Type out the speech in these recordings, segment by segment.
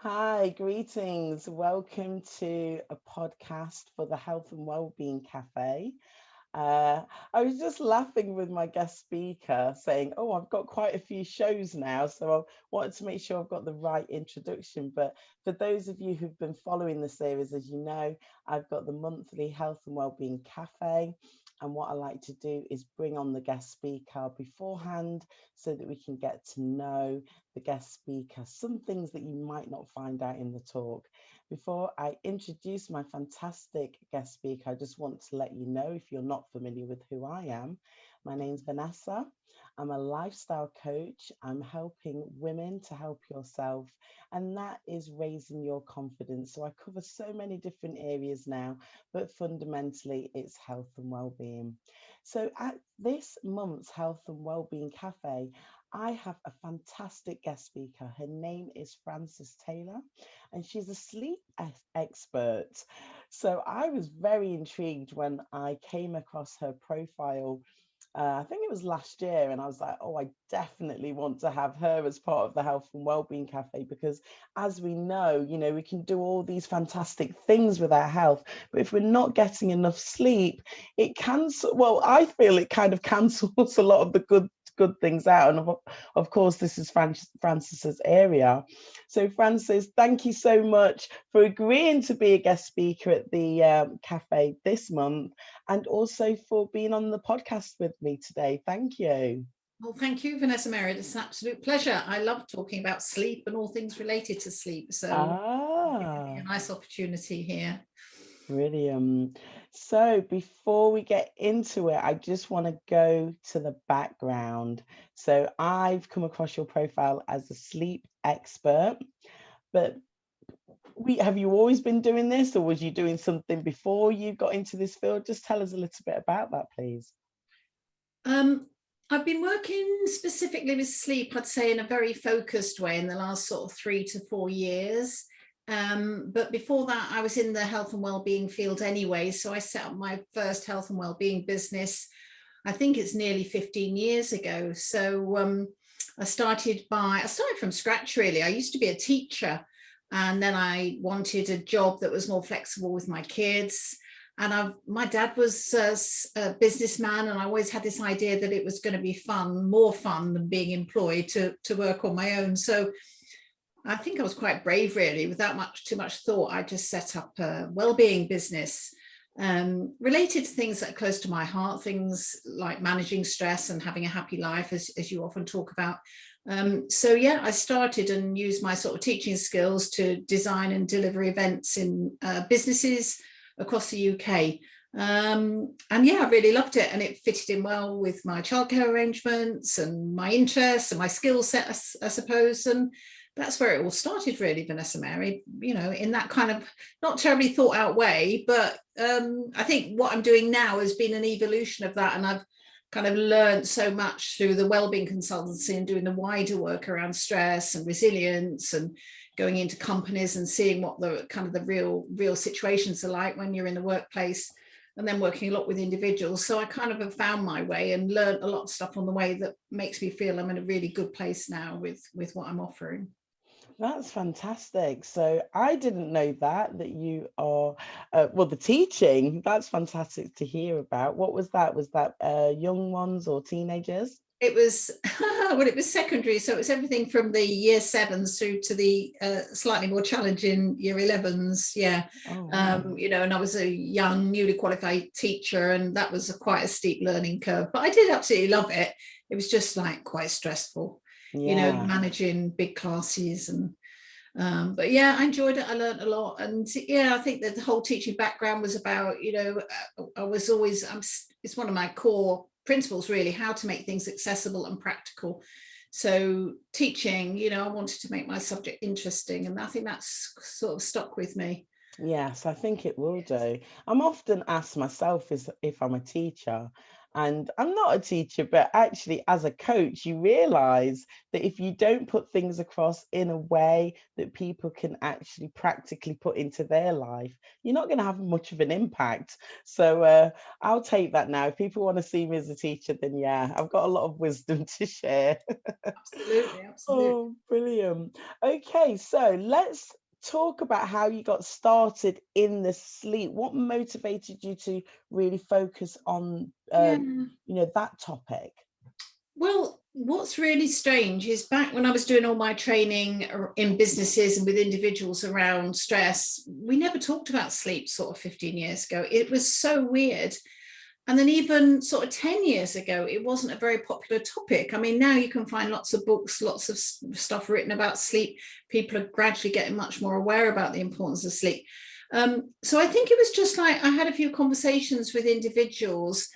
Hi, greetings. Welcome to a podcast for the Health and Wellbeing Café. Uh, I was just laughing with my guest speaker saying, oh, I've got quite a few shows now, so I wanted to make sure I've got the right introduction. But for those of you who've been following the series, as you know, I've got the monthly Health and Wellbeing Cafe. And what I like to do is bring on the guest speaker beforehand so that we can get to know the guest speaker, some things that you might not find out in the talk. Before I introduce my fantastic guest speaker, I just want to let you know, if you're not familiar with who I am, my name's Vanessa. I'm a lifestyle coach. I'm helping women to help yourself, and that is raising your confidence. So I cover so many different areas now, but fundamentally it's health and well-being. So at this month's Health and Wellbeing Cafe, I have a fantastic guest speaker. Her name is Francess Taylor, and she's a sleep expert. So I was very intrigued when I came across her profile. I think it was last year, and I was like, oh, I definitely want to have her as part of the Health and Wellbeing Cafe because, as we know, we can do all these fantastic things with our health, but if we're not getting enough sleep, it can, well, I feel it kind of cancels a lot of the good things out. And of course, this is Frances's area. So, Frances, thank you so much for agreeing to be a guest speaker at the cafe this month, and also for being on the podcast with me today. Thank you. Well, thank you, Vanessa-Mary. It's an absolute pleasure. I love talking about sleep and all things related to sleep. So it's giving me a Ah, nice opportunity here. brilliant. So before we get into it, I just want to go to the background. So I've come across your profile as a sleep expert, but have you always been doing this, or was you doing something before you got into this field? Just tell us a little bit about that, please. Um, I've been working specifically with sleep, I'd say, in a very focused way in the last sort of 3 to 4 years. But before that, I was in the health and wellbeing field anyway. So I set up my first health and wellbeing business. I think it's nearly 15 years ago. So I started from scratch, really. I used to be a teacher, and then I wanted a job that was more flexible with my kids. And my dad was a businessman, and I always had this idea that it was going to be fun, more fun than being employed, to work on my own. So I think I was quite brave, really. Without too much thought, I just set up a well-being business related to things that are close to my heart, things like managing stress and having a happy life, as you often talk about. So yeah, I started and used my sort of teaching skills to design and deliver events in businesses across the UK. And yeah, I really loved it, and it fitted in well with my childcare arrangements and my interests and my skill set, I suppose. And that's where it all started, really, Vanessa-Mary, in that kind of not terribly thought out way. But I think what I'm doing now has been an evolution of that. And I've kind of learned so much through the wellbeing consultancy and doing the wider work around stress and resilience, and going into companies and seeing what the kind of the real situations are like when you're in the workplace, and then working a lot with individuals. So I kind of have found my way and learned a lot of stuff on the way that makes me feel I'm in a really good place now with what I'm offering. That's fantastic. So I didn't know that you are, well, the teaching, that's fantastic to hear about. What was that? Was that young ones or teenagers? It was well, it was secondary, so it was everything from the year sevens through to the slightly more challenging year 11s. Yeah. Oh, wow. And I was a young, newly qualified teacher, and that was quite a steep learning curve. But I did absolutely love it. It was just like quite stressful, Yeah. managing big classes. And but yeah, I enjoyed it. I learned a lot. And yeah, I think that the whole teaching background was about, I was always, it's one of my core principles, really, how to make things accessible and practical. So teaching, I wanted to make my subject interesting, and I think that's sort of stuck with me. Yes, I think it will do. I'm often asked myself if I'm a teacher, and I'm not a teacher, but actually, as a coach, you realize that if you don't put things across in a way that people can actually practically put into their life, you're not going to have much of an impact. So I'll take that now. If people want to see me as a teacher, then yeah, I've got a lot of wisdom to share. Absolutely, absolutely. Oh, brilliant. Brilliant. Okay, so let's talk about how you got started in the sleep. What motivated you to really focus on, Yeah. that topic? Well, what's really strange is back when I was doing all my training in businesses and with individuals around stress, we never talked about sleep sort of 15 years ago. It was so weird. And then even sort of 10 years ago, it wasn't a very popular topic. I mean, now you can find lots of books, lots of stuff written about sleep. People are gradually getting much more aware about the importance of sleep. So I think it was just like I had a few conversations with individuals.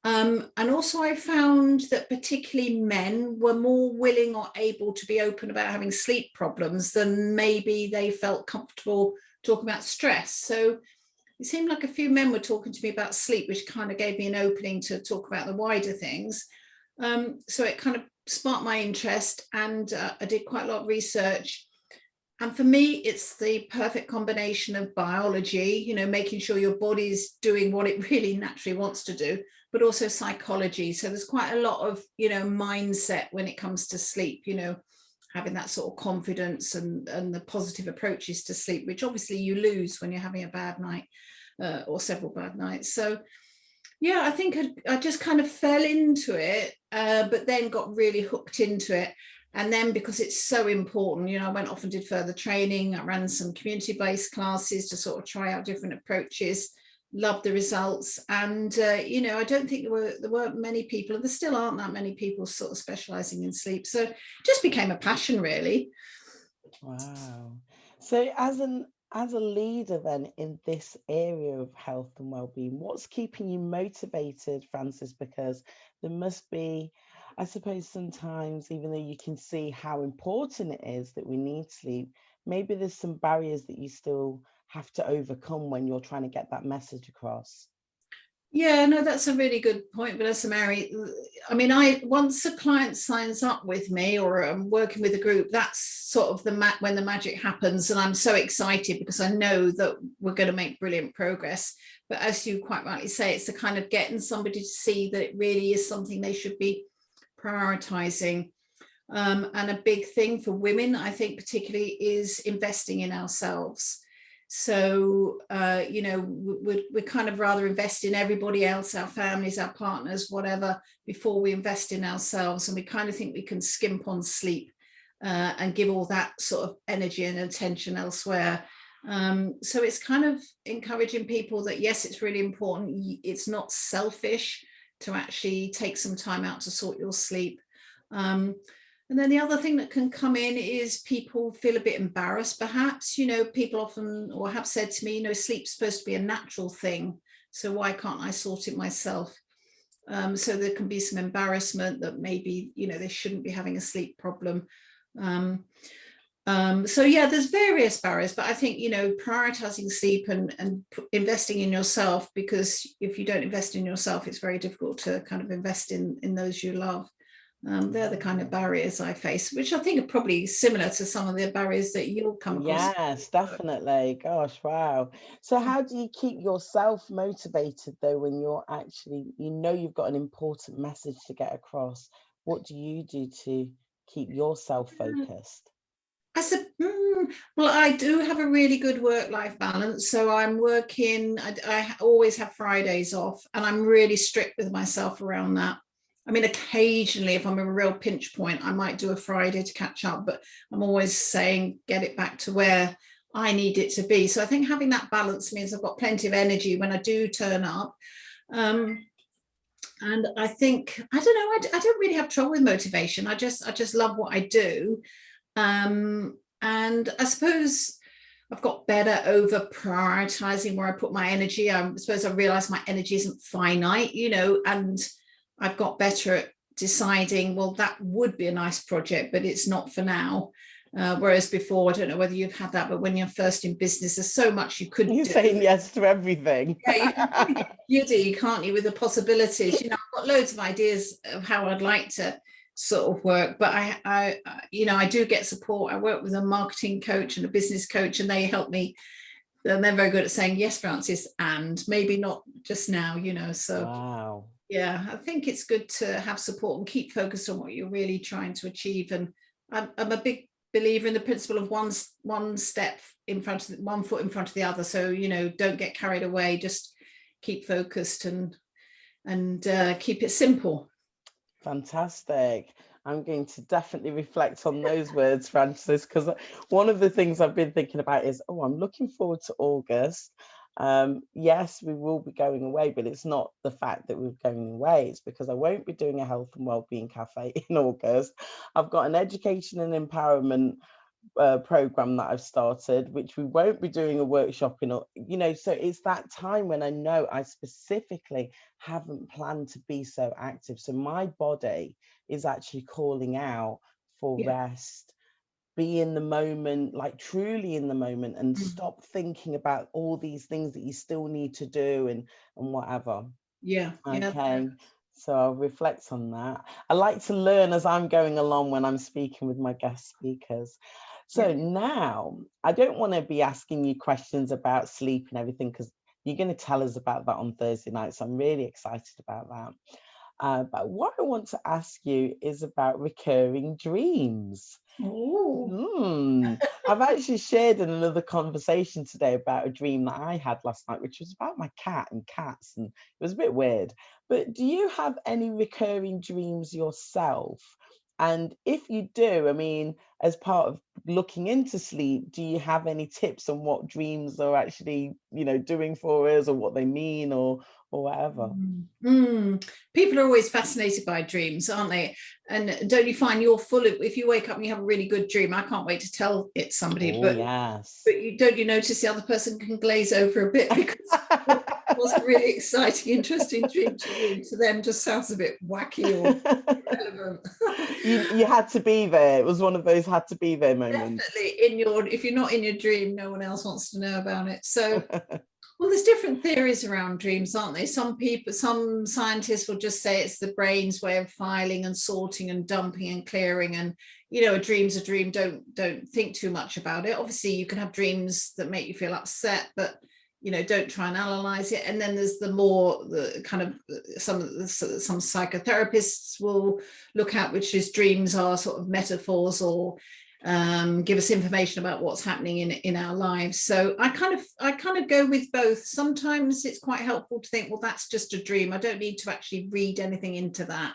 And also I found that particularly men were more willing or able to be open about having sleep problems than maybe they felt comfortable talking about stress. So it seemed like a few men were talking to me about sleep, which kind of gave me an opening to talk about the wider things. So it kind of sparked my interest, and I did quite a lot of research. And for me, it's the perfect combination of biology, making sure your body's doing what it really naturally wants to do, but also psychology. So there's quite a lot of, mindset when it comes to sleep, having that sort of confidence and the positive approaches to sleep, which obviously you lose when you're having a bad night or several bad nights. So yeah, I think I just kind of fell into it, but then got really hooked into it. And then because it's so important, I went off and did further training. I ran some community-based classes to sort of try out different approaches, loved the results. And, I don't think there weren't many people, and there still aren't that many people sort of specializing in sleep. So it just became a passion, really. Wow. So as a leader then in this area of health and well-being, what's keeping you motivated, Frances? Because there must be, I suppose sometimes, even though you can see how important it is that we need sleep, maybe there's some barriers that you still have to overcome when you're trying to get that message across. Yeah, no, that's a really good point, Vanessa-Mary. I mean, once a client signs up with me or I'm working with a group, that's sort of when the magic happens, and I'm so excited because I know that we're going to make brilliant progress. But as you quite rightly say, it's the kind of getting somebody to see that it really is something they should be prioritizing. And a big thing for women, I think, particularly, is investing in ourselves. So, we kind of rather invest in everybody else, our families, our partners, whatever, before we invest in ourselves. And we kind of think we can skimp on sleep and give all that sort of energy and attention elsewhere. So it's kind of encouraging people that, yes, it's really important. It's not selfish to actually take some time out to sort your sleep. And then the other thing that can come in is people feel a bit embarrassed, perhaps. People often or have said to me, sleep's supposed to be a natural thing, so why can't I sort it myself? So there can be some embarrassment that maybe, they shouldn't be having a sleep problem. So yeah, there's various barriers, but I think, prioritizing sleep and investing in yourself, because if you don't invest in yourself, it's very difficult to kind of invest in those you love. They're the kind of barriers I face, which I think are probably similar to some of the barriers that you'll come across. Yes, definitely. Gosh, wow. So how do you keep yourself motivated though when you're actually, you've got an important message to get across? What do you do to keep yourself focused? I said, well, I do have a really good work-life balance. So I'm working, I always have Fridays off, and I'm really strict with myself around that. I mean, occasionally, if I'm in a real pinch point, I might do a Friday to catch up, but I'm always saying, get it back to where I need it to be. So I think having that balance means I've got plenty of energy when I do turn up. And I think, I don't know, I don't really have trouble with motivation. I just love what I do. And I suppose I've got better over prioritizing where I put my energy. I suppose I realize my energy isn't finite, and I've got better at deciding, well, that would be a nice project, but it's not for now. Whereas before, I don't know whether you've had that, but when you're first in business, there's so much you could You're do. saying yes to everything. Yeah, you do, can't you, with the possibilities? I've got loads of ideas of how I'd like to sort of work, but I do get support. I work with a marketing coach and a business coach, and they help me. And they're very good at saying, yes, Frances, and maybe not just now, so Wow. yeah, I think it's good to have support and keep focused on what you're really trying to achieve. And I'm a big believer in the principle of one step in front of one foot in front of the other. So, don't get carried away, just keep focused and keep it simple. Fantastic. I'm going to definitely reflect on those words, Frances, because one of the things I've been thinking about is, I'm looking forward to August. Yes, we will be going away, but it's not the fact that we're going away. It's because I won't be doing a health and wellbeing cafe in August. I've got an education and empowerment program that I've started, which we won't be doing a workshop in, so it's that time when I know I specifically haven't planned to be so active. So my body is actually calling out for rest, be in the moment, like truly in the moment, and stop thinking about all these things that you still need to do and whatever. Okay. So I'll reflect on that. I like to learn as I'm going along when I'm speaking with my guest speakers. So now I don't want to be asking you questions about sleep and everything, because you're going to tell us about that on Thursday night. So I'm really excited about that. But what I want to ask you is about recurring dreams. I've actually shared in another conversation today about a dream that I had last night, which was about my cat and cats, and it was a bit weird. But do you have any recurring dreams yourself? And if you do, I mean, as part of looking into sleep, do you have any tips on what dreams are actually, doing for us, or what they mean, or whatever? People are always fascinated by dreams, aren't they? And don't you find you're full of, if you wake up and you have a really good dream, I can't wait to tell it somebody. But don't you notice the other person can glaze over a bit because it was a really exciting, interesting dream to you. To them, just sounds a bit wacky or irrelevant. You had to be there. It was one of those had to be there moments. Definitely if you're not in your dream, no one else wants to know about it. So well, there's different theories around dreams, aren't there? Some scientists will just say it's the brain's way of filing and sorting and dumping and clearing, and a dream's a dream. Don't think too much about it. Obviously, you can have dreams that make you feel upset, but don't try and analyze it. And then there's the kind of some psychotherapists will look at, which is dreams are sort of metaphors or give us information about what's happening in our lives. So I kind of go with both. Sometimes it's quite helpful to think, well, that's just a dream. I don't need to actually read anything into that.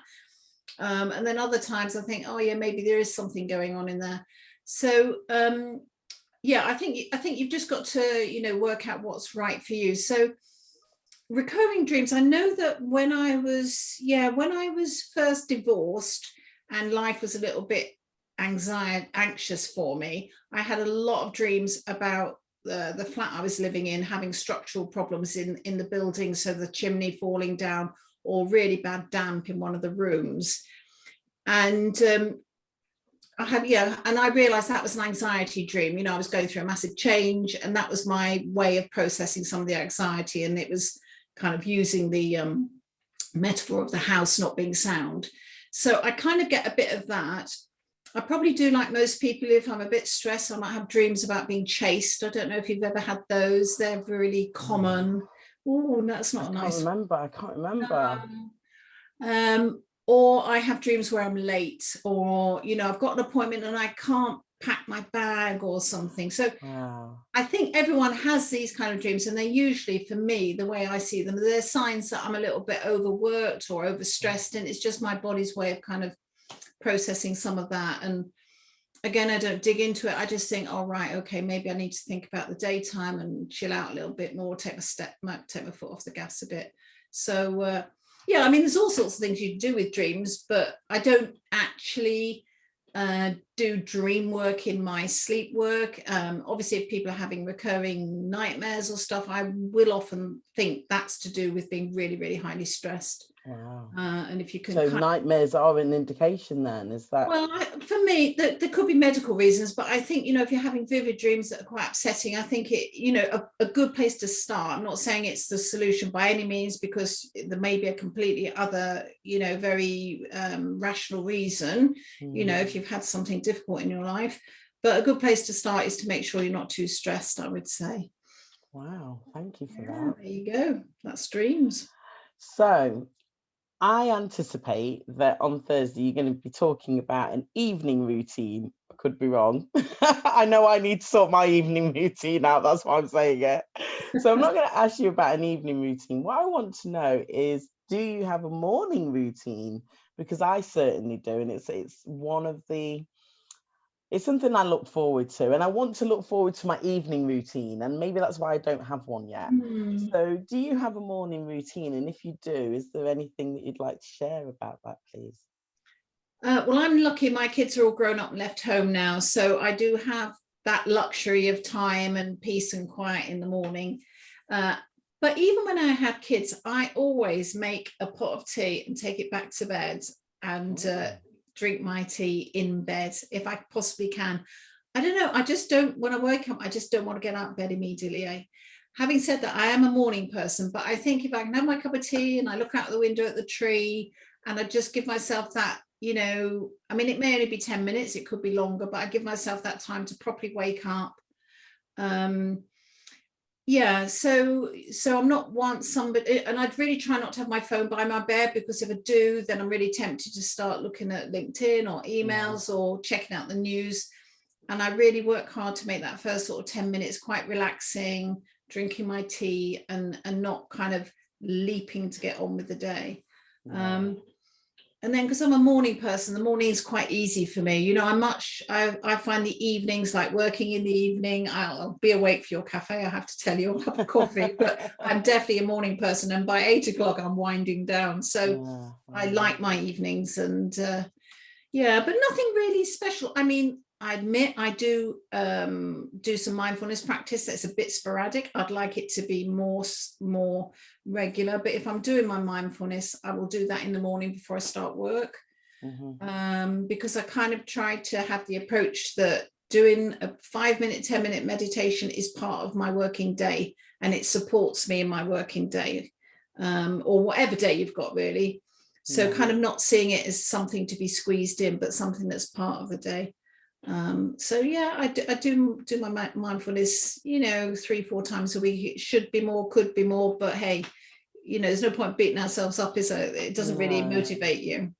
And then other times I think, oh yeah, maybe there is something going on in there. So I think you've just got to work out what's right for you. So recurring dreams, I know that when I was first divorced and life was a little bit anxious for me, I had a lot of dreams about the flat I was living in having structural problems in the building, so the chimney falling down or really bad damp in one of the rooms. And I realized that was an anxiety dream. I was going through a massive change, and that was my way of processing some of the anxiety, and it was kind of using the metaphor of the house not being sound. So I kind of get a bit of that. I probably do, like most people, if I'm a bit stressed, I might have dreams about being chased. I don't know if you've ever had those. They're really common. Oh, that's not nice. I can't remember. Or I have dreams where I'm late, or I've got an appointment and I can't pack my bag or something. So I think everyone has these kind of dreams, and they're usually, for me, the way I see them, they're signs that I'm a little bit overworked or overstressed, and it's just my body's way of kind of processing some of that. And again, I don't dig into it. I just think, oh right, okay, maybe I need to think about the daytime and chill out a little bit more, take my foot off the gas a bit. So I mean, there's all sorts of things you can do with dreams, but I don't actually do dream work in my sleep work. Obviously, if people are having recurring nightmares or stuff, I will often think that's to do with being really, really highly stressed. Wow. And if you can, so nightmares are an indication then, is that? Well, for me, there could be medical reasons, but I think, if you're having vivid dreams that are quite upsetting, I think a good place to start. I'm not saying it's the solution by any means, because there may be a completely other, very rational reason, if you've had something difficult in your life. But a good place to start is to make sure you're not too stressed, I would say. Wow, thank you for that. There you go. That's dreams. So I anticipate that on Thursday you're going to be talking about an evening routine, Could be wrong. I know I need to sort my evening routine out. That's why I'm saying it. So I'm not going to ask you about an evening routine. What I want to know is, do you have a morning routine? Because I certainly do, and it's one of the it's something I look forward to, and I want to look forward to my evening routine, and maybe that's why I don't have one yet. So do you have a morning routine? And if you do, is there anything that you'd like to share about that, please? Well, I'm lucky my kids are all grown up and left home now, so I do have that luxury of time and peace and quiet in the morning. But even when I had kids, I always make a pot of tea and take it back to bed and drink my tea in bed if I possibly can. I don't know, I just don't, when I wake up, I just don't want to get out of bed immediately. Having said that, I am a morning person, but I think if I can have my cup of tea and I look out the window at the tree and I just give myself that, you know, I mean, it may only be 10 minutes, it could be longer, but I give myself that time to properly wake up. Yeah, so I'm not want somebody, and I'd really try not to have my phone by my bed, because if I do, then I'm really tempted to start looking at LinkedIn or emails or checking out the news. And I really work hard to make that first sort of 10 minutes quite relaxing, drinking my tea and not kind of leaping to get on with the day. And then because I'm a morning person, the morning is quite easy for me. You know, I find the evenings, like working in the evening, I'll be awake for your cafe, I have to tell you, I'll have a coffee, but I'm definitely a morning person. And by 8 o'clock, I'm winding down. So I like my evenings, and yeah, but nothing really special. I mean, I admit I do some mindfulness practice that's a bit sporadic. I'd like it to be more regular, but if I'm doing my mindfulness, I will do that in the morning before I start work. Because I kind of try to have the approach that doing a 5-minute, 10-minute meditation is part of my working day, and it supports me in my working day, or whatever day you've got, really. So kind of not seeing it as something to be squeezed in, but something that's part of the day. So yeah, I do my mindfulness, you know, 3-4 times a week. It should be more, could be more, but hey, you know, there's no point beating ourselves up, is there? It doesn't really motivate you.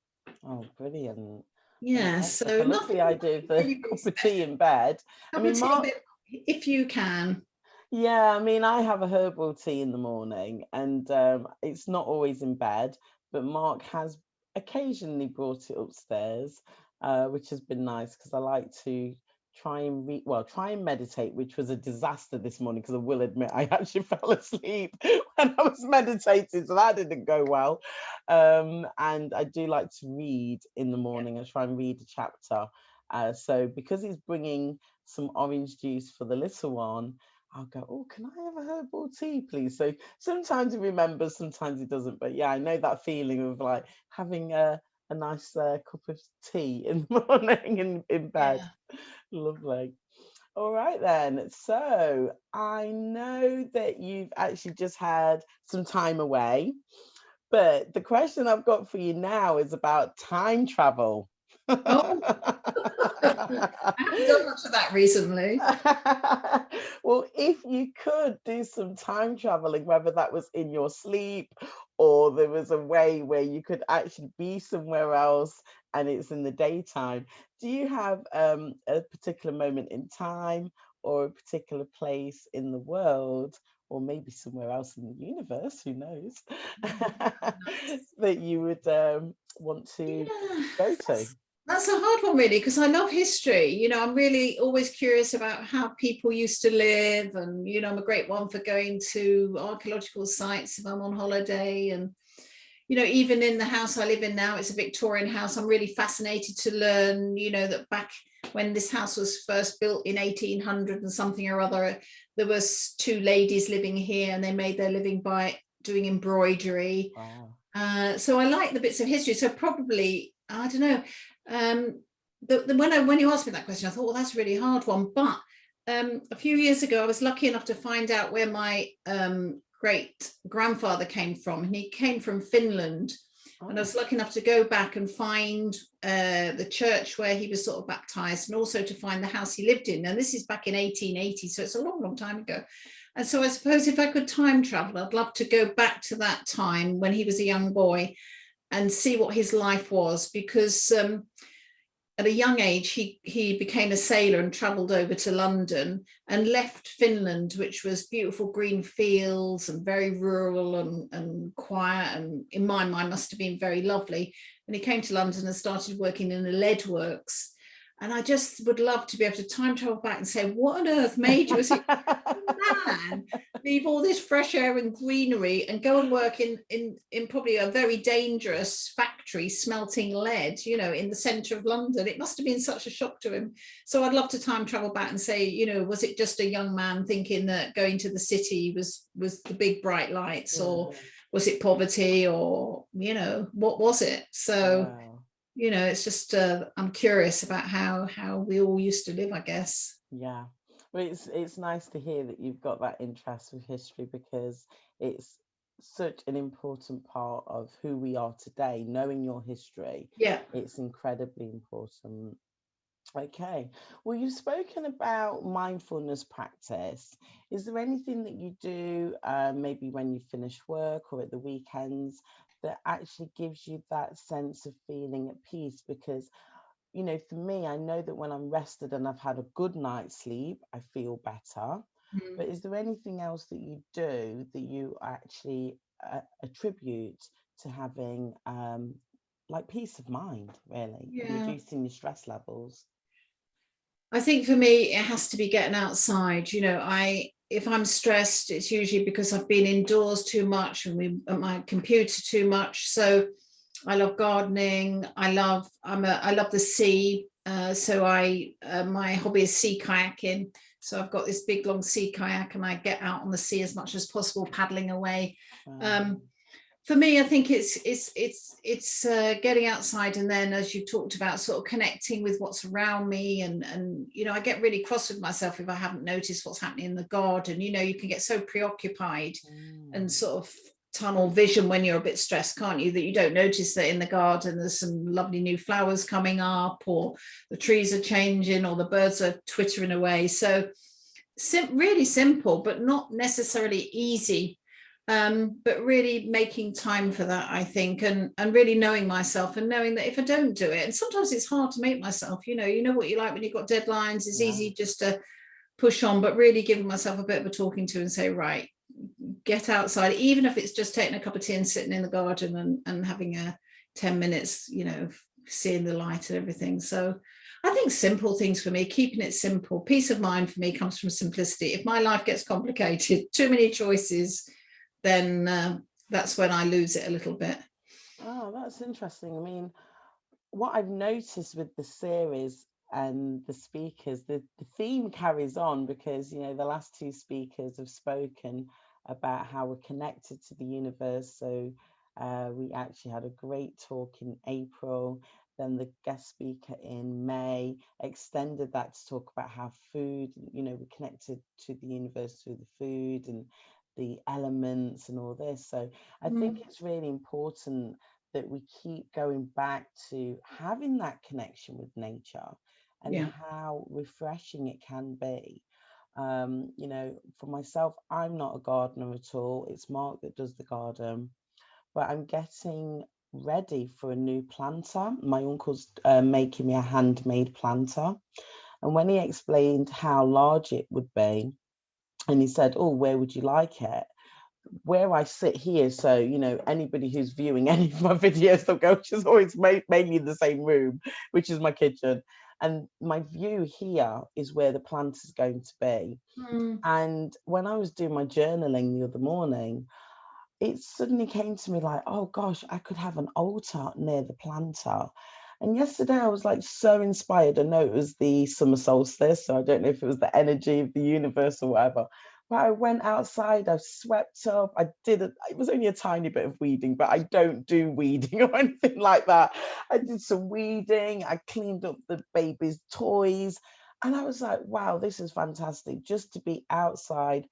Oh, brilliant. Yeah, so I love the idea of the cup of tea in bed. I mean, Mark, if you can. Yeah, I mean, I have a herbal tea in the morning, and it's not always in bed, but Mark has occasionally brought it upstairs, which has been nice, because I like to try and meditate, which was a disaster this morning, because I will admit I actually fell asleep when I was meditating, so that didn't go well. And I do like to read in the morning. I try and read a chapter. So because he's bringing some orange juice for the little one, I'll go, oh, can I have a herbal tea, please? So sometimes he remembers, sometimes he doesn't. But yeah, I know that feeling of like having a nice cup of tea in the morning in bed. Yeah. Lovely. All right then. So I know that you've actually just had some time away, but the question I've got for you now is about time travel. Oh. I haven't done much of that recently. Well, if you could do some time traveling, whether that was in your sleep or there was a way where you could actually be somewhere else and it's in the daytime, do you have a particular moment in time or a particular place in the world, or maybe somewhere else in the universe, who knows, that you would want to go to? That's a hard one, really, because I love history. You know, I'm really always curious about how people used to live. And, you know, I'm a great one for going to archaeological sites if I'm on holiday. And, you know, even in the house I live in now, it's a Victorian house. I'm really fascinated to learn, you know, that back when this house was first built in 1800 and something or other, there was 2 ladies living here, and they made their living by doing embroidery. Wow. So I like the bits of history. So probably, I don't know. When you asked me that question, I thought, well, that's a really hard one. But a few years ago, I was lucky enough to find out where my great grandfather came from, and he came from Finland. Oh. And I was lucky enough to go back and find the church where he was sort of baptized, and also to find the house he lived in. And this is back in 1880, so it's a long, long time ago. And so I suppose if I could time travel, I'd love to go back to that time when he was a young boy and see what his life was, because at a young age, he became a sailor and travelled over to London and left Finland, which was beautiful green fields and very rural and quiet, and in my mind must have been very lovely. And he came to London and started working in the lead works. And I just would love to be able to time travel back and say, what on earth made you as a man leave all this fresh air and greenery and go and work in probably a very dangerous factory smelting lead, you know, in the centre of London? It must have been such a shock to him. So I'd love to time travel back and say, you know, was it just a young man thinking that going to the city was the big bright lights, or was it poverty, or, you know, what was it? So Wow. you know, it's just I'm curious about how we all used to live, I guess. Yeah. Well, it's nice to hear that you've got that interest with history, because it's such an important part of who we are today. Knowing your history, Yeah. it's incredibly important. Okay. Well, you've spoken about mindfulness practice. Is there anything that you do, maybe when you finish work or at the weekends, that actually gives you that sense of feeling at peace? Because, you know, for me, I know that when I'm rested and I've had a good night's sleep, I feel better. Mm. But is there anything else that you do that you actually attribute to having like peace of mind, really, Yeah. reducing your stress levels? I think for me, it has to be getting outside. You know, if I'm stressed, it's usually because I've been indoors too much and we at my computer too much. So I love gardening. I love the sea. So my hobby is sea kayaking. So I've got this big long sea kayak and I get out on the sea as much as possible, paddling away. Um, for me, I think it's getting outside, and then, as you talked about, sort of connecting with what's around me, and you know, I get really cross with myself if I haven't noticed what's happening in the garden. You know, you can get so preoccupied and Mm. sort of tunnel vision when you're a bit stressed, can't you, that you don't notice that in the garden there's some lovely new flowers coming up, or the trees are changing, or the birds are twittering away. So really simple, but not necessarily easy. But really making time for that, I think, and really knowing myself, and knowing that if I don't do it, and sometimes it's hard to make myself, you know what you like when you've got deadlines, it's Yeah. easy just to push on, but really giving myself a bit of a talking to and say, right, get outside, even if it's just taking a cup of tea and sitting in the garden and having a 10 minutes, you know, seeing the light and everything. So I think simple things for me, keeping it simple. Peace of mind for me comes from simplicity. If my life gets complicated, too many choices, then that's when I lose it a little bit. Oh, that's interesting. I mean, what I've noticed with the series and the speakers, the theme carries on, because, you know, the last two speakers have spoken about how we're connected to the universe. So we actually had a great talk in April. Then the guest speaker in May extended that to talk about how food, you know, we're connected to the universe through the food and the elements and all this. So I think it's really important that we keep going back to having that connection with nature and Yeah. how refreshing it can be. You know, for myself, I'm not a gardener at all. It's Mark that does the garden, but I'm getting ready for a new planter. My uncle's making me a handmade planter. And when he explained how large it would be, and he said, "Oh, where would you like it?" Where I sit here, so, you know, anybody who's viewing any of my videos, they'll go, she's always mainly in the same room, which is my kitchen. And my view here is where the plant is going to be. And when I was doing my journaling the other morning, it suddenly came to me like, oh gosh, I could have an altar near the planter. And yesterday I was like so inspired. I know it was the summer solstice, so I don't know if it was the energy of the universe or whatever. But I went outside, I swept up, it was only a tiny bit of weeding, but I don't do weeding or anything like that. I did some weeding, I cleaned up the baby's toys, and I was like, wow, this is fantastic just to be outside.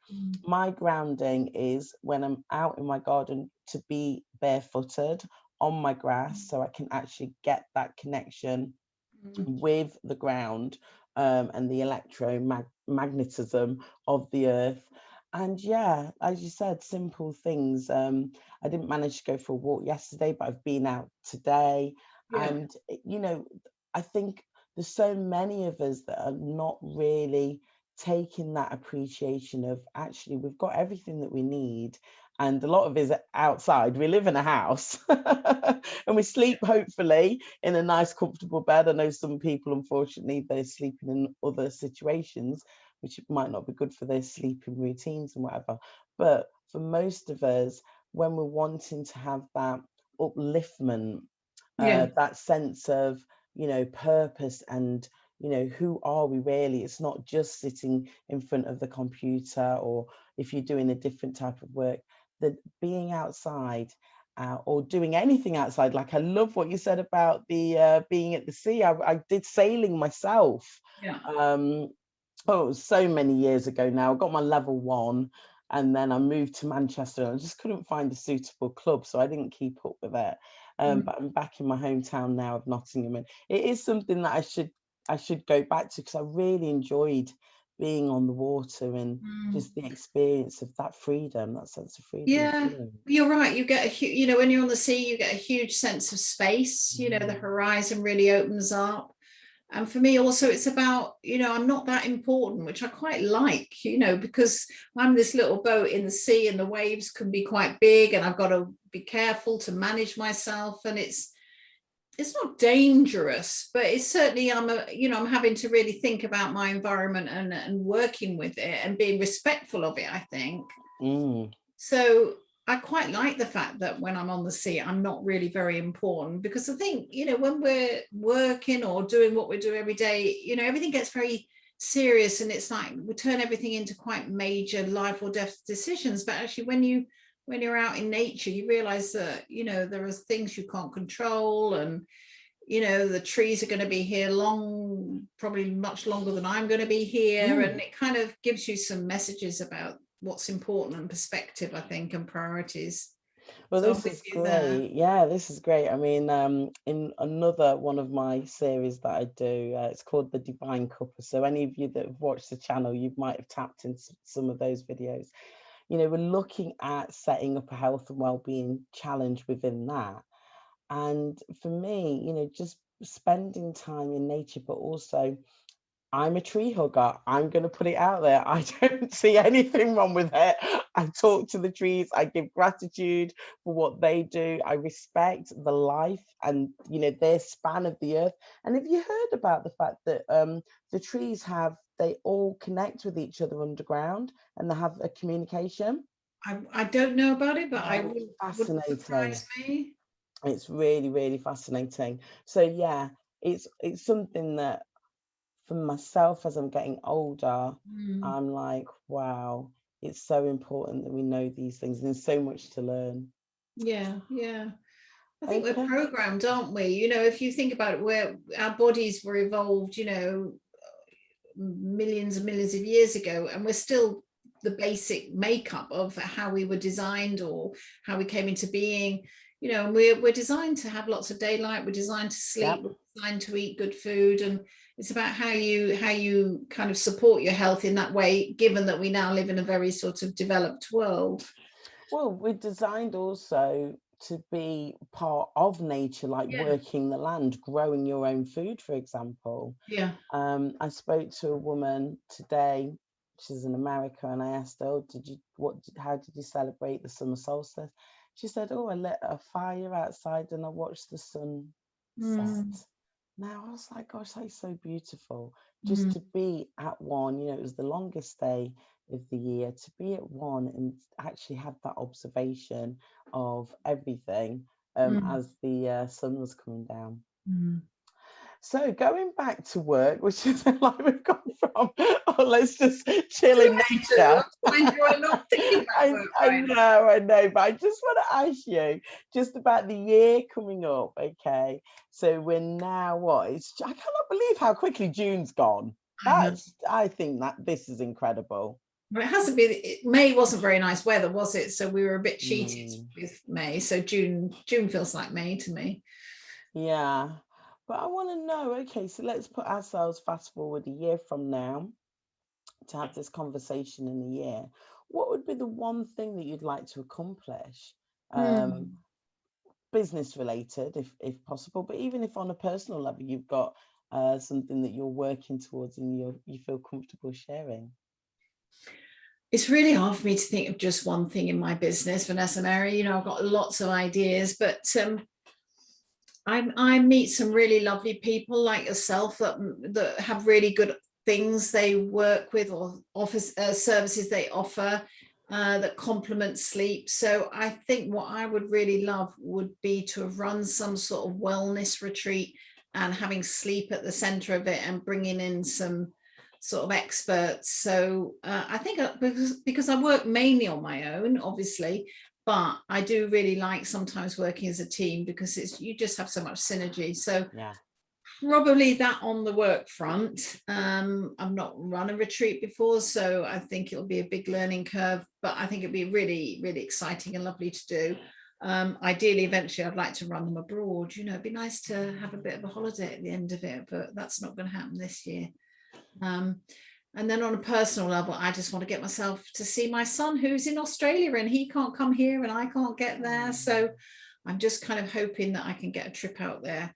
My grounding is when I'm out in my garden to be barefooted on my grass, so I can actually get that connection with the ground, and the electromagnetism of the earth. And yeah, as you said, simple things. I didn't manage to go for a walk yesterday, but I've been out today. Yeah. And, you know, I think there's so many of us that are not really taking that appreciation of actually we've got everything that we need, and a lot of it is outside. We live in a house and we sleep hopefully in a nice comfortable bed. I know some people, unfortunately, they're sleeping in other situations which might not be good for their sleeping routines and whatever. But for most of us, when we're wanting to have that upliftment, Yeah. that sense of, purpose, and who are we really, it's not just sitting in front of the computer, or if you're doing a different type of work, that being outside, or doing anything outside. Like, I love what you said about the being at the sea. I did sailing myself. Yeah. Oh, it was so many years ago now. I got my level 1, and then I moved to Manchester, and I just couldn't find a suitable club, so I didn't keep up with it. But I'm back in my hometown now of Nottingham, and it is something that I should go back to, because I really enjoyed being on the water, and just the experience of that freedom, that sense of freedom. Is Yeah, brilliant. you're right. You get when you're on the sea, you get a huge sense of space. The horizon really opens up. And for me also, it's about, I'm not that important, which I quite like, because I'm this little boat in the sea, and the waves can be quite big, and I've got to be careful to manage myself. And it's not dangerous, but it's certainly, I'm having to really think about my environment, and working with it and being respectful of it, I think. So I quite like the fact that when I'm on the sea, I'm not really very important, because I think, when we're working or doing what we do every day, everything gets very serious, and it's like we turn everything into quite major life or death decisions. But actually, when you're out in nature, you realize that, there are things you can't control, and the trees are going to be here probably much longer than I'm going to be here. And it kind of gives you some messages about what's important, and perspective, I think, and priorities. Well, So I'm this with is you there. great. Yeah, this is great. I mean, in another one of my series that I do, it's called The Divine Couple. So any of you that have watched the channel, you might have tapped into some of those videos. We're looking at setting up a health and well-being challenge within that. And for me, just spending time in nature, but also I'm a tree hugger. I'm going to put it out there. I don't see anything wrong with it. I talk to the trees. I give gratitude for what they do. I respect the life and, their span of the earth. And have you heard about the fact that the trees they all connect with each other underground, and they have a communication? I don't know about it, but I Oh, it's wouldn't fascinating. surprise me. It's really, really fascinating. So yeah, it's something that, for myself, as I'm getting older, I'm like, wow, it's so important that we know these things. And there's so much to learn. Yeah, yeah. I think we're Okay. programmed, aren't we? If you think about it, where our bodies were evolved, millions and millions of years ago, and we're still the basic makeup of how we were designed, or how we came into being. And we're designed to have lots of daylight, we're designed to sleep, Yep. we're designed to eat good food, and it's about how you kind of support your health in that way, given that we now live in a very sort of developed world. Well, we're designed also to be part of nature, like Yeah, working the land, growing your own food, for example. yeah. I spoke to a woman today. She's in America, and I asked her, "Oh, how did you celebrate the summer solstice?" She said, "Oh, I lit a fire outside and I watched the sun set." Now I was like, "Gosh, that's so beautiful." Just to be at one, it was the longest day of the year, to be at one and actually have that observation of everything as the sun was coming down. So going back to work, which is like we've gone from, oh, let's just chill in nature. I'm not thinking about work right now. I know, but I just want to ask you just about the year coming up. Okay, so we're now what? I cannot believe how quickly June's gone. I know. I think that this is incredible. Well, it hasn't been. May wasn't very nice weather, was it? So we were a bit cheated Mm, with May. So June feels like May to me. yeah, but I want to know. Okay, so let's put ourselves fast forward a year from now to have this conversation in a year. What would be the one thing that you'd like to accomplish? Um, Mm. Business related, if possible, but even if on a personal level you've got something that you're working towards and you feel comfortable sharing? It's really hard for me to think of just one thing in my business, Vanessa-Mary. You know, I've got lots of ideas, but I meet some really lovely people like yourself that have really good things they work with, or office services they offer that complement sleep. So I think what I would really love would be to have run some sort of wellness retreat and having sleep at the center of it and bringing in some sort of experts. So I think because I work mainly on my own, obviously, but I do really like sometimes working as a team because you just have so much synergy. So Yeah. probably that on the work front. I've not run a retreat before, so I think it'll be a big learning curve, but I think it'd be really, really exciting and lovely to do. Ideally, eventually, I'd like to run them abroad. You know, it'd be nice to have a bit of a holiday at the end of it, but that's not going to happen this year. And then on a personal level, I just want to get myself to see my son who's in Australia, and he can't come here and I can't get there. So I'm just kind of hoping that I can get a trip out there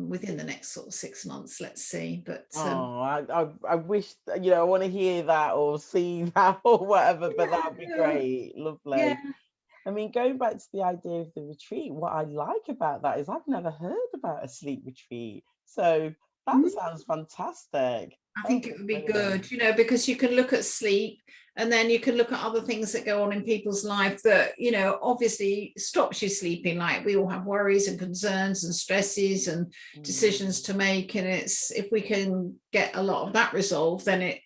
within the next sort of 6 months. Let's see. But I wish, I want to hear that or see that or whatever, but that'd be great. Lovely. Yeah. I mean, going back to the idea of the retreat, what I like about that is I've never heard about a sleep retreat. So that sounds fantastic. I think it would be Brilliant. good, because you can look at sleep and then you can look at other things that go on in people's life that, obviously stops you sleeping. Like we all have worries and concerns and stresses and decisions to make. And if we can get a lot of that resolved, then it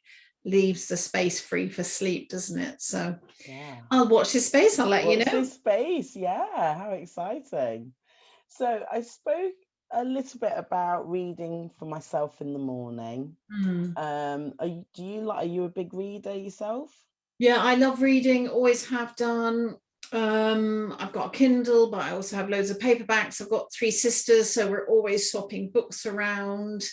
leaves the space free for sleep, doesn't it? So yeah, I'll watch this space. I'll let you know. Watch this space. Yeah, how exciting. So I spoke a little bit about reading for myself in the morning. Are you a big reader yourself? Yeah, I love reading, always have done. I've got a Kindle, but I also have loads of paperbacks. I've got 3 sisters, so we're always swapping books around.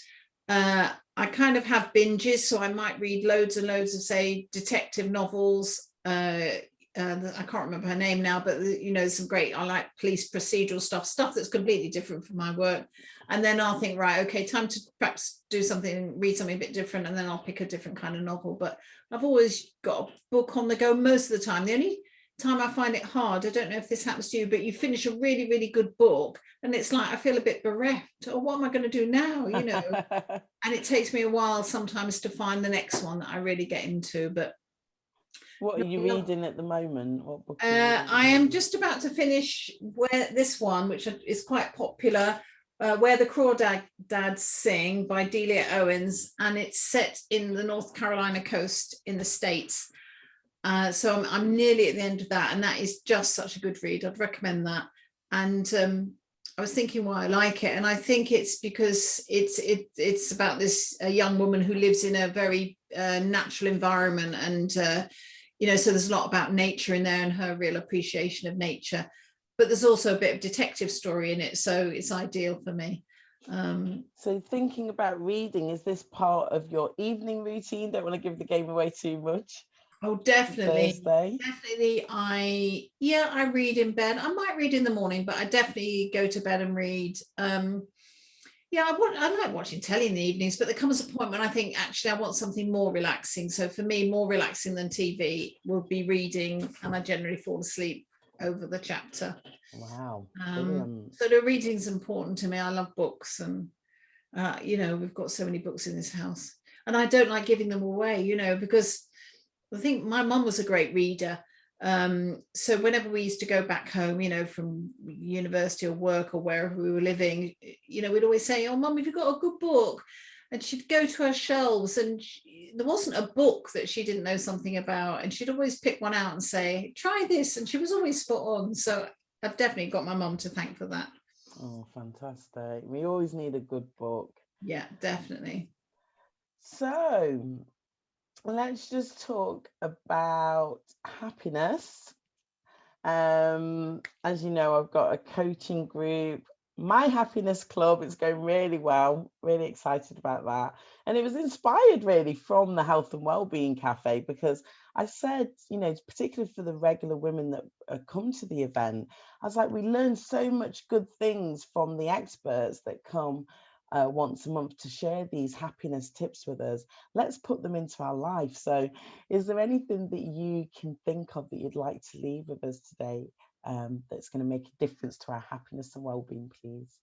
I kind of have binges, so I might read loads and loads of, say, detective novels. I can't remember her name now, but some great, I like police procedural stuff that's completely different from my work. And then I'll think, right, okay, time to perhaps read something a bit different, and then I'll pick a different kind of novel. But I've always got a book on the go most of the time. The only time I find it hard, I don't know if this happens to you, but you finish a really, really good book and it's like I feel a bit bereft. Or what am I going to do now? And it takes me a while sometimes to find the next one that I really get into. But what are you reading at the moment? What book? I am just about to finish this one, which is quite popular, Where the Crawdads Sing by Delia Owens, and it's set in the North Carolina coast in the States. So I'm nearly at the end of that, and that is just such a good read. I'd recommend that. And I was thinking why I like it, and I think it's because it's about this young woman who lives in a very natural environment, and so there's a lot about nature in there and her real appreciation of nature. But there's also a bit of detective story in it, so it's ideal for me. So thinking about reading, is this part of your evening routine? Don't want to give the game away too much. Oh, definitely. Thursday. Definitely. I read in bed. I might read in the morning, but I definitely go to bed and read. I like watching telly in the evenings, but there comes a point when I think actually I want something more relaxing. So for me, more relaxing than TV would be reading, and I generally fall asleep over the chapter. Wow. So the reading's important to me. I love books, and we've got so many books in this house, and I don't like giving them away, because I think my mum was a great reader. So whenever we used to go back home, from university or work or wherever we were living, we'd always say, "Oh, Mum, have you got a good book?" And she'd go to her shelves, and there wasn't a book that she didn't know something about, and she'd always pick one out and say, "Try this," and she was always spot on. So I've definitely got my mum to thank for that. Oh, fantastic. We always need a good book. Yeah, definitely. So let's just talk about happiness. As you know, I've got a coaching group, My Happiness Club. It's going really well, really excited about that. And it was inspired really from the Health and Wellbeing Cafe, because I said, particularly for the regular women that come to the event, I was like, we learn so much good things from the experts that come. once a month to share these happiness tips with us. Let's put them into our life. So, is there anything that you can think of that you'd like to leave with us today, that's going to make a difference to our happiness and well-being, please?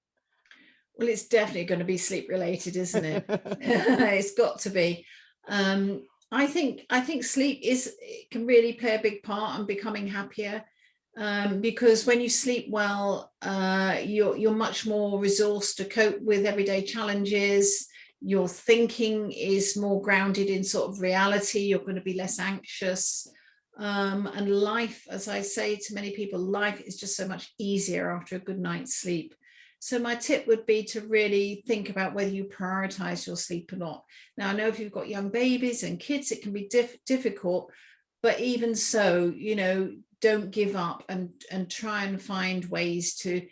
Well, it's definitely going to be sleep related, isn't it? It's got to be. I think sleep can really play a big part in becoming happier, because when you sleep well, you're much more resourced to cope with everyday challenges. Your thinking is more grounded in sort of reality. You're going to be less anxious. And life, as I say to many people, life is just so much easier after a good night's sleep. So my tip would be to really think about whether you prioritize your sleep or not. Now, I know if you've got young babies and kids, it can be difficult, but even so, don't give up, and try and find ways to,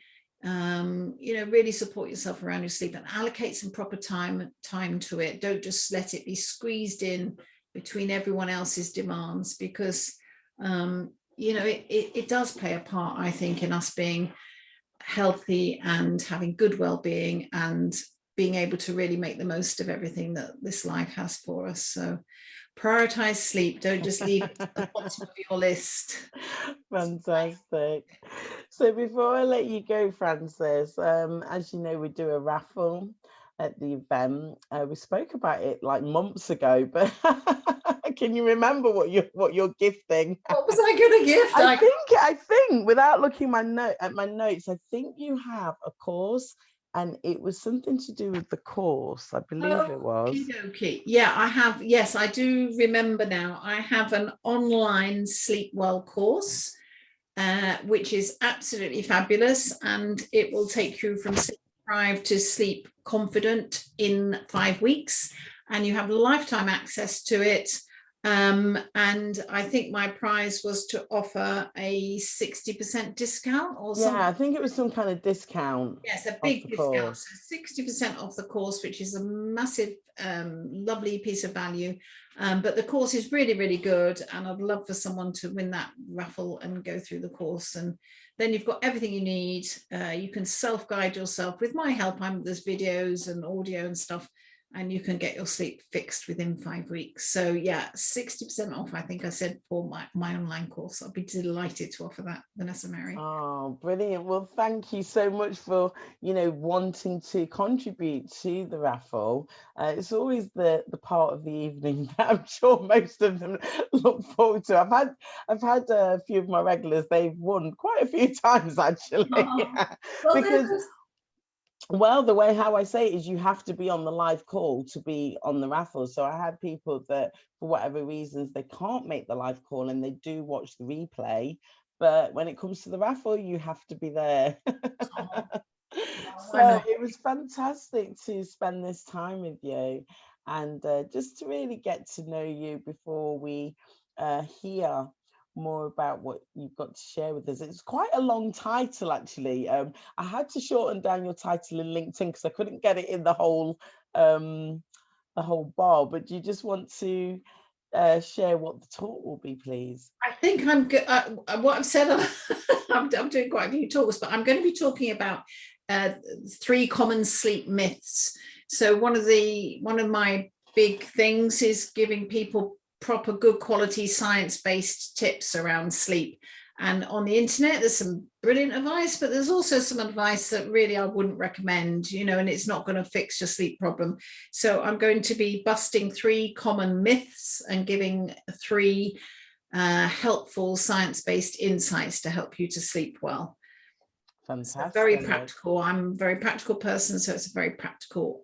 really support yourself around your sleep and allocate some proper time to it. Don't just let it be squeezed in between everyone else's demands, because, it does play a part, I think, in us being healthy and having good well-being and being able to really make the most of everything that this life has for us. So prioritize sleep. Don't just leave it at the bottom of your list. Fantastic. So before I let you go, Frances, as you know, we do a raffle at the event. We spoke about it like months ago, but can you remember what you're gifting? What was I going to gift? I think without looking at my notes, I think you have a course, and it was something to do with the course. I believe it was. Okay. Yeah, I have. Yes, I do remember now. I have an online sleep well course, which is absolutely fabulous, and it will take you from sleep deprived to sleep confident in 5 weeks, and you have lifetime access to it. And I think my prize was to offer a 60% discount or something. Yeah, I think it was some kind of discount. Yes, a big discount. So 60% off the course, which is a massive, lovely piece of value. But the course is really, really good. And I'd love for someone to win that raffle and go through the course. And then you've got everything you need. You can self-guide yourself with my help. There's videos and audio and stuff, and you can get your sleep fixed within 5 weeks. So yeah, 60% off, I think I said, for my online course. I'll be delighted to offer that, Vanessa-Mary. Oh, brilliant. Well, thank you so much for, wanting to contribute to the raffle. It's always the part of the evening that I'm sure most of them look forward to. I've had a few of my regulars, they've won quite a few times actually. Well, Because the way how I say it is you have to be on the live call to be on the raffle. So I had people that for whatever reasons they can't make the live call and they do watch the replay. But when it comes to the raffle, you have to be there. So it was fantastic to spend this time with you, and just to really get to know you before we hear more about what you've got to share with us. It's quite a long title, actually. I had to shorten down your title in LinkedIn because I couldn't get it in the whole bar. But do you just want to share what the talk will be, please? I think I'm good. What I've said, I'm doing quite a few talks, but I'm going to be talking about 3 common sleep myths. So one of my big things is giving people proper, good quality, science-based tips around sleep. And on the internet, there's some brilliant advice, but there's also some advice that really I wouldn't recommend, and it's not going to fix your sleep problem. So I'm going to be busting 3 common myths and giving 3 helpful science-based insights to help you to sleep well. Fantastic. So very practical. I'm a very practical person, so it's a very practical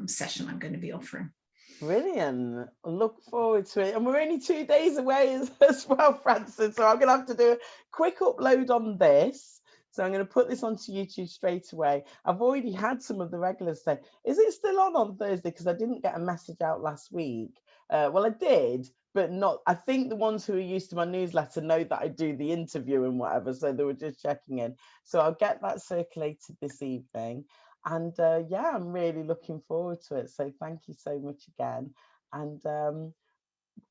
session I'm going to be offering. Brilliant. I look forward to it. And we're only 2 days away as well, Frances. So I'm going to have to do a quick upload on this. So I'm going to put this onto YouTube straight away. I've already had some of the regulars say, is it still on Thursday? Because I didn't get a message out last week. Well, I did, but not. I think the ones who are used to my newsletter know that I do the interview and whatever. So they were just checking in. So I'll get that circulated this evening. And I'm really looking forward to it. So thank you so much again. And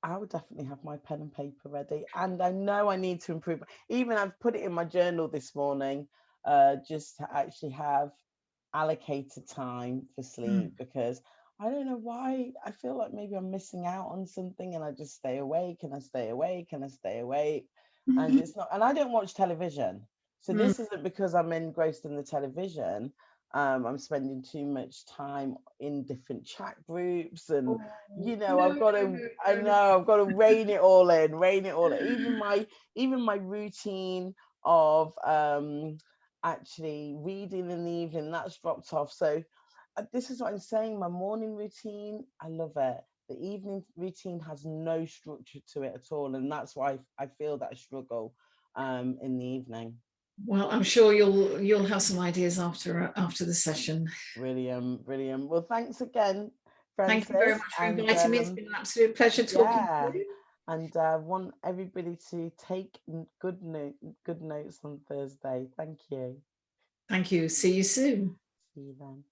I would definitely have my pen and paper ready. And I know I need to improve. Even I've put it in my journal this morning, just to actually have allocated time for sleep, because I don't know why I feel like maybe I'm missing out on something, and I just stay awake and I stay awake and I stay awake. And it's not, and I don't watch television. So Mm. this isn't because I'm engrossed in the television. I'm spending too much time in different chat groups, and Oh, I've no, got no, to, no, I no, no. know I've got to rein it all in, even my routine of actually reading in the evening, that's dropped off. So this is what I'm saying. My morning routine, I love it. The evening routine has no structure to it at all, and that's why I feel that struggle in the evening. Well, I'm sure you'll have some ideas after the session. Brilliant, brilliant. Well, thanks again, Thank you very Frances, much for and inviting me. It's been an absolute pleasure talking to yeah, you. and want everybody to take good notes on Thursday. Thank you. Thank you. See you soon. See you then.